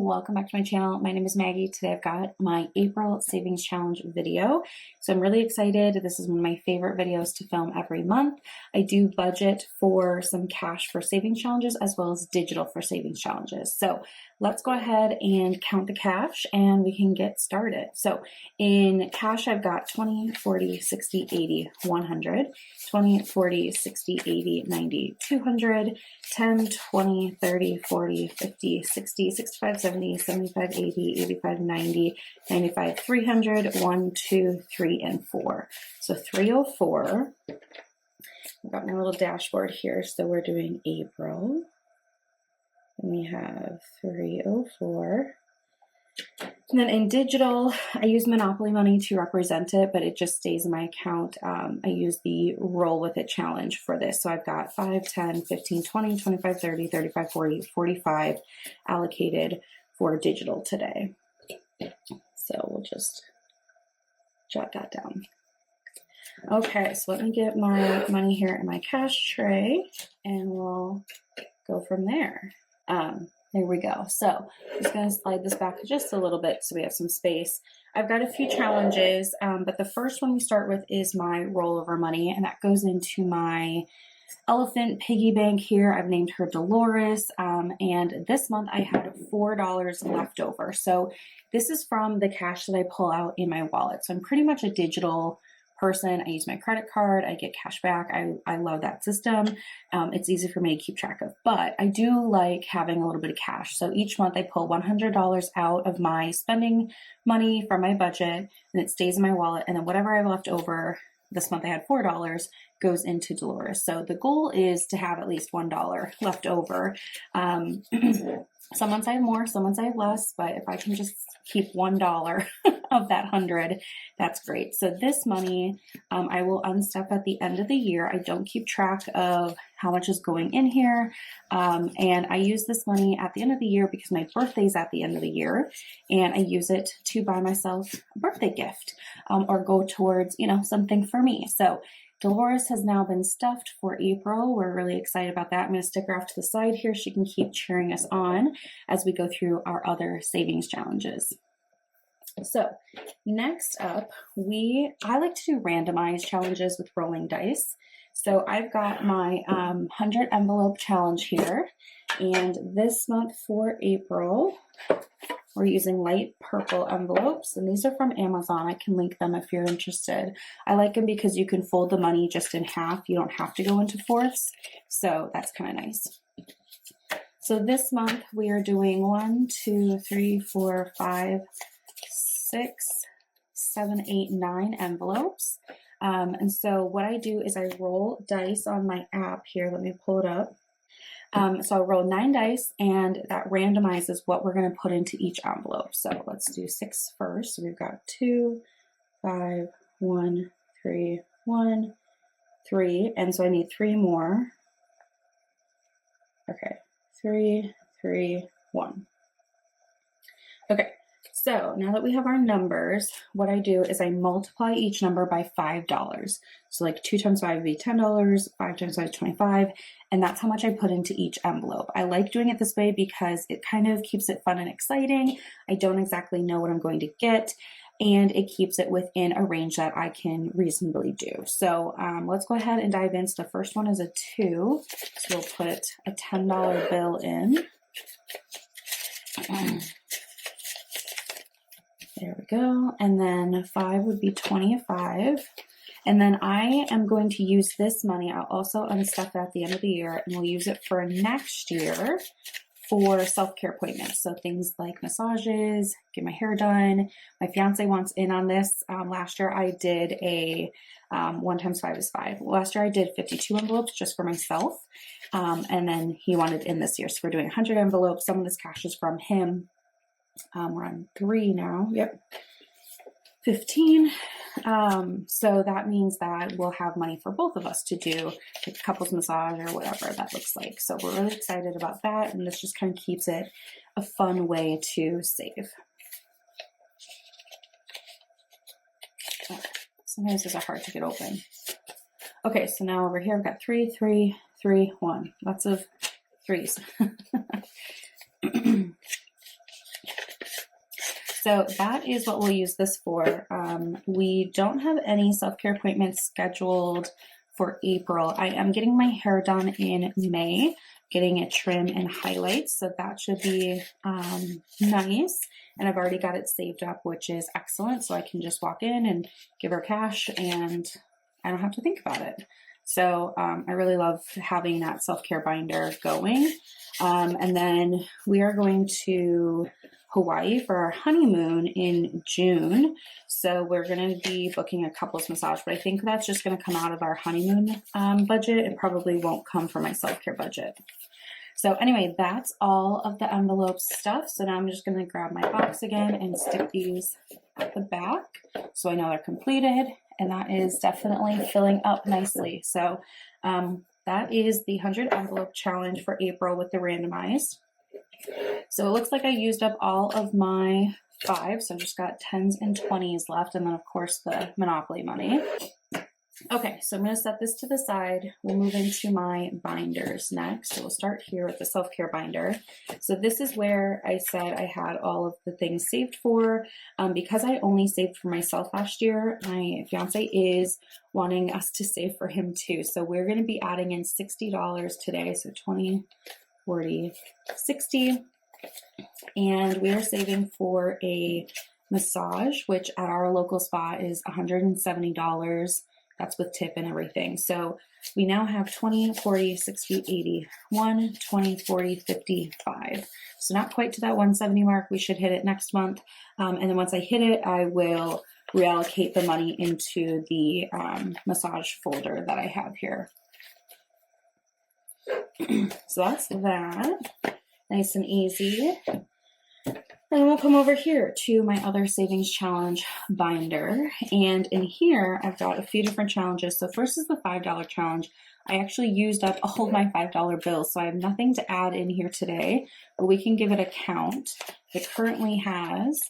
welcome back to my channel. My name is Maggie. Today I've got my April Savings Challenge video. So I'm really excited. This is one of my favorite videos to film every month. I do budget for some cash for savings challenges as well as digital for savings challenges. So let's go ahead and count the cash and we can get started. So in cash, I've got 20, 40, 60, 80, 100, 20, 40, 60, 80, 90, 200, 10, 20, 30, 40, 50, 60, 65, 70, 75, 80, 85, 90, 95, 300, 1, 2, 3, and 4. So 304. I've got my little dashboard here. So we're doing April. And we have 304. And then in digital, I use Monopoly money to represent it, but it just stays in my account. I use the Roll With It challenge for this. So I've got 5, 10, 15, 20, 25, 30, 35, 40, 45 allocated for digital today. So we'll just jot that down. Okay, so let me get my money here in my cash tray and we'll go from there. There we go. So I'm just going to slide this back just a little bit so we have some space. I've got a few challenges, but the first one we start with is my rollover money, and that goes into my elephant piggy bank here. I've named her Dolores, and this month I had $4 left over. So this is from the cash that I pull out in my wallet. So I'm pretty much a digital person. I use my credit card. I get cash back. I love that system. It's easy for me to keep track of, but I do like having a little bit of cash. So each month I pull $100 out of my spending money from my budget and it stays in my wallet. And then whatever I have left over, this month I had $4, goes into Dolores. So the goal is to have at least $1 left over. Some months I have more, some months I have less, but if I can just keep $1 of that 100, that's great. So this money, I will unstuff at the end of the year. I don't keep track of how much is going in here. And I use this money at the end of the year because my birthday's at the end of the year. And I use it to buy myself a birthday gift, or go towards, something for me. So Dolores has now been stuffed for April. We're really excited about that. I'm going to stick her off to the side here. She can keep cheering us on as we go through our other savings challenges. So next up, I like to do randomized challenges with rolling dice. So I've got my 100 envelope challenge here. And this month for April, we're using light purple envelopes, and these are from Amazon. I can link them if you're interested. I like them because you can fold the money just in half. You don't have to go into fourths, so that's kind of nice. So this month we are doing 1, 2, 3, 4, 5, 6, 7, 8, 9 envelopes. And so what I do is I roll dice on my app here. Let me pull it up. So I'll roll 9 dice and that randomizes what we're going to put into each envelope. So let's do 6 first. So we've got 2, 5, 1, 3, 1, 3. And so I need 3 more. Okay. 3, 3, 1. Okay. So now that we have our numbers, what I do is I multiply each number by $5. So like 2 times 5 would be $10, 5 times 5 is 25, and that's how much I put into each envelope. I like doing it this way because it kind of keeps it fun and exciting. I don't exactly know what I'm going to get, and it keeps it within a range that I can reasonably do. So let's go ahead and dive in. So the first one is a 2. So we'll put a $10 bill in. There we go. And then 5 would be 25. And then I am going to use this money. I'll also unstuff at the end of the year, and we'll use it for next year for self-care appointments. So things like massages, get my hair done. My fiance wants in on this. Last year I did a 1 times 5 is 5. Last year I did 52 envelopes just for myself. And then he wanted in this year. So we're doing 100 envelopes. Some of this cash is from him. We're on 3 now. Yep. 15. So that means that we'll have money for both of us to do a couples massage or whatever that looks like. So we're really excited about that. And this just kind of keeps it a fun way to save. Sometimes these are hard to get open. Okay. So now over here, I've got 3, 3, 3, 1. Lots of 3s. So that is what we'll use this for. We don't have any self-care appointments scheduled for April. I am getting my hair done in May, getting a trim and highlights, so that should be nice. And I've already got it saved up, which is excellent. So I can just walk in and give her cash and I don't have to think about it. So I really love having that self-care binder going. And then we are going to Hawaii for our honeymoon in June. So we're going to be booking a couples massage, but I think that's just going to come out of our honeymoon budget. It probably won't come from my self-care budget. So anyway, that's all of the envelope stuff. So now I'm just going to grab my box again and stick these at the back so I know they're completed. And that is definitely filling up nicely. So that is the 100 envelope challenge for April with the randomized. So it looks like I used up all of my 5. So I've just got 10s and 20s left. And then of course the Monopoly money. Okay, so I'm going to set this to the side. We'll move into my binders next. So we'll start here with the self-care binder. So this is where I said I had all of the things saved for. Because I only saved for myself last year, my fiance is wanting us to save for him too. So we're going to be adding in $60 today. So 20, 40, 60. And we are saving for a massage, which at our local spa is $170. That's with tip and everything. So we now have 20, 40, 60, 80, 1, 20, 40, 55. So not quite to that 170 mark. We should hit it next month. And then once I hit it, I will reallocate the money into the massage folder that I have here. So that's that. Nice and easy. And we'll come over here to my other savings challenge binder. And in here, I've got a few different challenges. So first is the $5 challenge. I actually used up all of my $5 bills, so I have nothing to add in here today, but we can give it a count. It currently has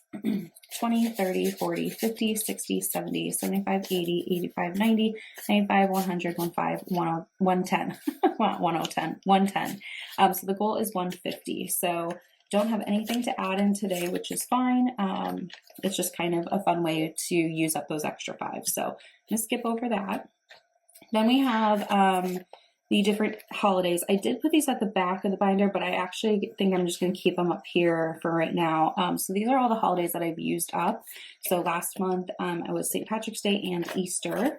20, 30, 40, 50, 60, 70, 75, 80, 85, 90, 95, 100, 15, 110, 110. So the goal is 150. So don't have anything to add in today, which is fine. It's just kind of a fun way to use up those extra 5. So I'm gonna skip over that. Then we have the different holidays. I did put these at the back of the binder, but I actually think I'm just going to keep them up here for right now. So these are all the holidays that I've used up. So last month it was St. Patrick's Day and Easter.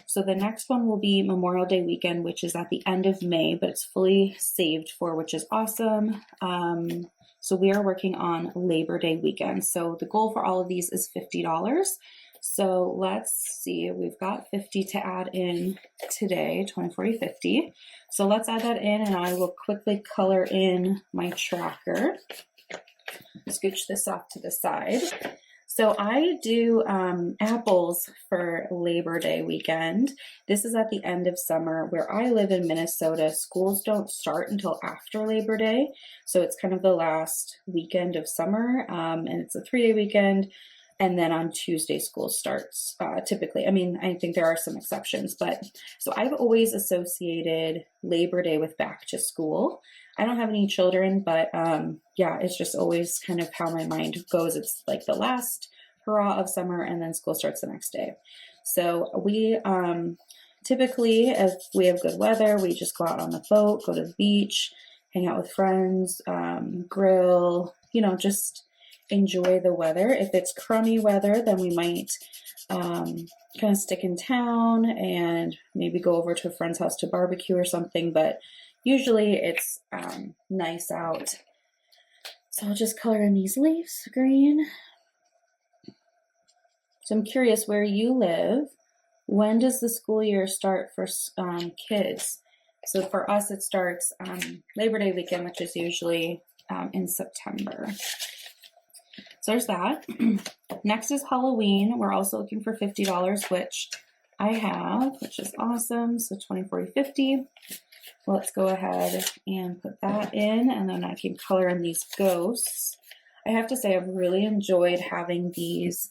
So the next one will be Memorial Day weekend, which is at the end of May, but it's fully saved for, which is awesome. So we are working on Labor Day weekend. So the goal for all of these is $50. So let's see, we've got 50 to add in today, 20, 40, 50. So let's add that in and I will quickly color in my tracker. Scooch this off to the side. So I do apples for Labor Day weekend. This is at the end of summer. Where I live in Minnesota, schools don't start until after Labor Day. So it's kind of the last weekend of summer and it's a 3-day weekend. And then on Tuesday, school starts typically. I mean, I think there are some exceptions, but so I've always associated Labor Day with back to school. I don't have any children, but yeah, it's just always kind of how my mind goes. It's like the last hurrah of summer and then school starts the next day. So we typically, if we have good weather, we just go out on the boat, go to the beach, hang out with friends, grill, you know, just enjoy the weather. If it's crummy weather, then we might kind of stick in town and maybe go over to a friend's house to barbecue or something, but usually it's nice out. So I'll just color in these leaves green. So I'm curious where you live. When does the school year start for kids? So for us, it starts Labor Day weekend, which is usually in September. So there's that. Next is Halloween. We're also looking for $50, which I have, which is awesome. So 20, 40, 50. Let's go ahead and put that in, and then I can color in these ghosts. I have to say I've really enjoyed having these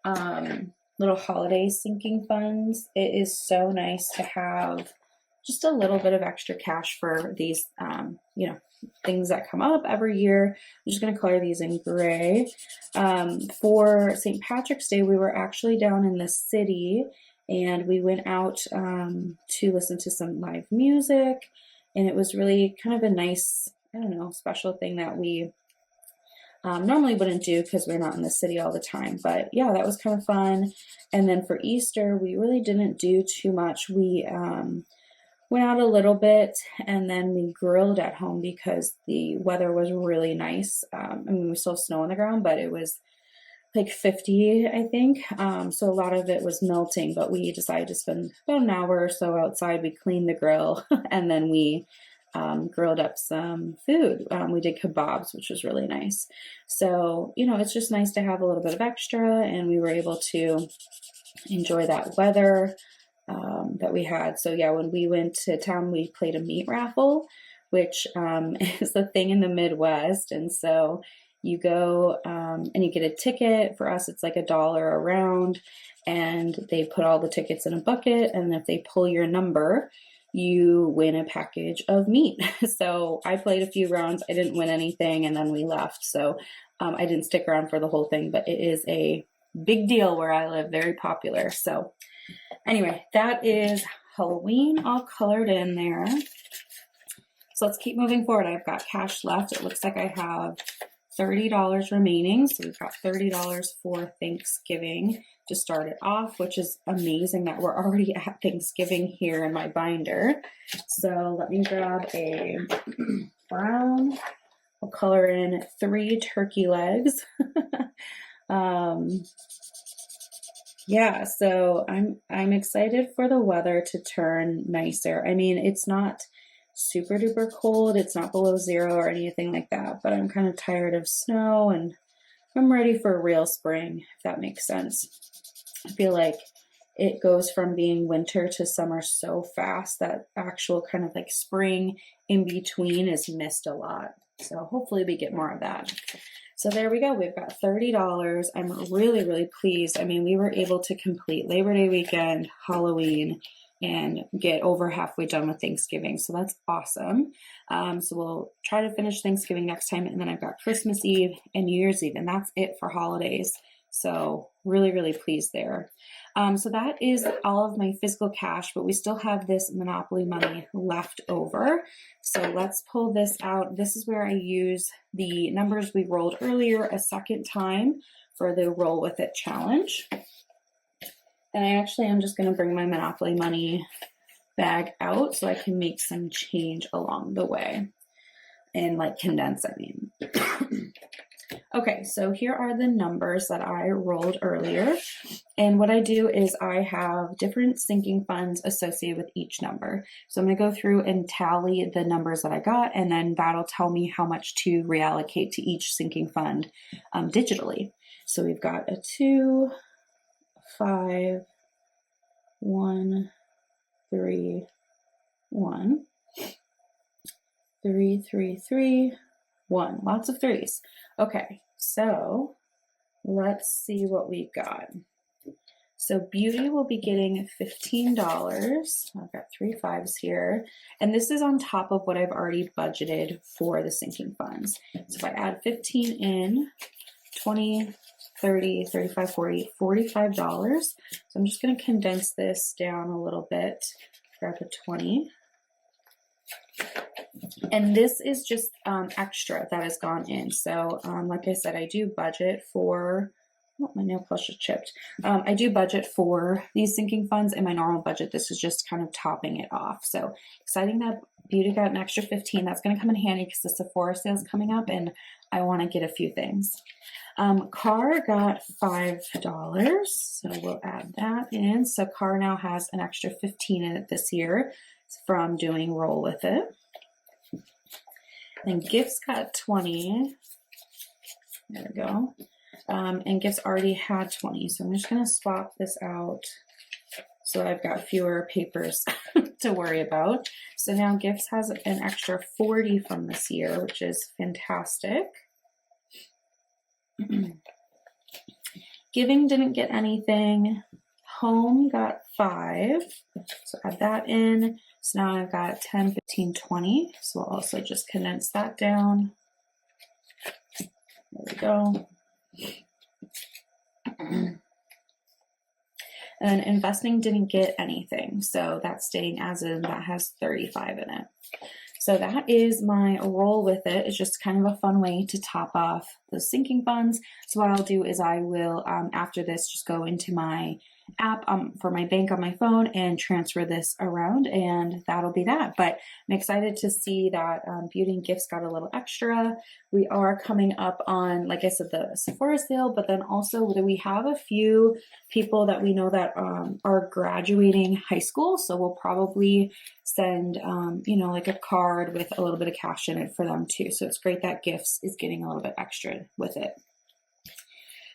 little holiday sinking funds. It is so nice to have just a little bit of extra cash for these, you know, things that come up every year. I'm just going to color these in gray. For St. Patrick's Day, we were actually down in the city, and we went out to listen to some live music, and it was really kind of a nice, I don't know, special thing that we normally wouldn't do because we're not in the city all the time. But yeah, that was kind of fun. And then for Easter, we really didn't do too much. We went out a little bit, and then we grilled at home because the weather was really nice. I mean, we still have snow on the ground, but it was like 50, I think. So a lot of it was melting, but we decided to spend about an hour or so outside. We cleaned the grill and then we grilled up some food. We did kebabs, which was really nice. So, you know, it's just nice to have a little bit of extra, and we were able to enjoy that weather that we had. So yeah, when we went to town, we played a meat raffle, which is the thing in the Midwest. And so you go and you get a ticket. For us, it's like $1 a round, and they put all the tickets in a bucket. And if they pull your number, you win a package of meat. So I played a few rounds. I didn't win anything, and then we left. So I didn't stick around for the whole thing, but it is a big deal where I live, very popular. So anyway, that is Halloween all colored in there. So let's keep moving forward. I've got cash left. It looks like I have $30 remaining. So we've got $30 for Thanksgiving to start it off, which is amazing that we're already at Thanksgiving here in my binder. So let me grab a brown. I'll color in 3 turkey legs. Yeah, so I'm excited for the weather to turn nicer. I mean, it's not super duper cold. It's not below 0 or anything like that, but I'm kind of tired of snow, and I'm ready for a real spring, if that makes sense. I feel like it goes from being winter to summer so fast that actual kind of like spring in between is missed a lot. So hopefully we get more of that. So there we go. We've got $30. I'm really, really pleased. I mean, we were able to complete Labor Day weekend, Halloween, and get over halfway done with Thanksgiving. So that's awesome. So we'll try to finish Thanksgiving next time. And then I've got Christmas Eve and New Year's Eve, and that's it for holidays. So really, really pleased there. So that is all of my physical cash, but we still have this Monopoly money left over. So let's pull this out. This is where I use the numbers we rolled earlier a second time for the Roll With It challenge. And I actually am just going to bring my Monopoly money bag out so I can make some change along the way. And like condense, I mean. Okay, so here are the numbers that I rolled earlier. And what I do is I have different sinking funds associated with each number. So I'm going to go through and tally the numbers that I got, and then that'll tell me how much to reallocate to each sinking fund digitally. So we've got a 2, 5, 1, 3, 1, 3, 3, 3, 1. Lots of threes. Okay, so let's see what we got. So Beauty will be getting $15. I've got 3 5s here. And this is on top of what I've already budgeted for the sinking funds. So if I add 15 in, 20, 30, 35, 40, $45. So I'm just going to condense this down a little bit. Grab a 20. And this is just extra that has gone in. So like I said, I do budget for, oh, my nail polish is chipped. I do budget for these sinking funds in my normal budget. This is just kind of topping it off. So exciting that Beauty got an extra 15. That's going to come in handy because the Sephora sale is coming up and I want to get a few things. Car got $5. So we'll add that in. So Car now has an extra 15 in it this year from doing Roll With It. And Gifts got 20. There we go. And Gifts already had 20. So I'm just going to swap this out so I've got fewer papers to worry about. So now Gifts has an extra 40 from this year, which is fantastic. Giving didn't get anything. home got 5. So add that in. So now I've got 10, 15, 20. So I'll also just condense that down. There we go. And investing didn't get anything. So that's staying as in, that has 35 in it. So that is my roll with it. It's just kind of a fun way to top off those sinking funds. So what I'll do is I will, after this, just go into my app for my bank on my phone and transfer this around, and that'll be that. But I'm excited to see that beauty and gifts got a little extra. We are coming up on, like I said, the Sephora sale, but then also we have a few people that we know that are graduating high school. So we'll probably send, you know, like a card with a little bit of cash in it for them too. So it's great that gifts is getting a little bit extra with it.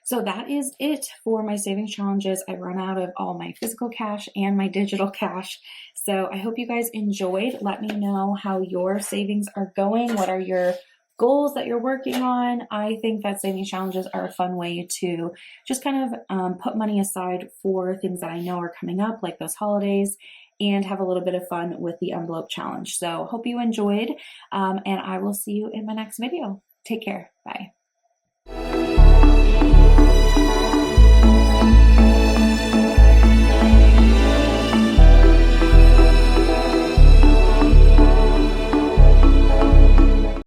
So that is it for my savings challenges. I run out of all my physical cash and my digital cash. So I hope you guys enjoyed. Let me know how your savings are going. What are your goals that you're working on? I think that savings challenges are a fun way to just kind of put money aside for things that I know are coming up, like those holidays, and have a little bit of fun with the envelope challenge. So hope you enjoyed, and I will see you in my next video. Take care. Bye.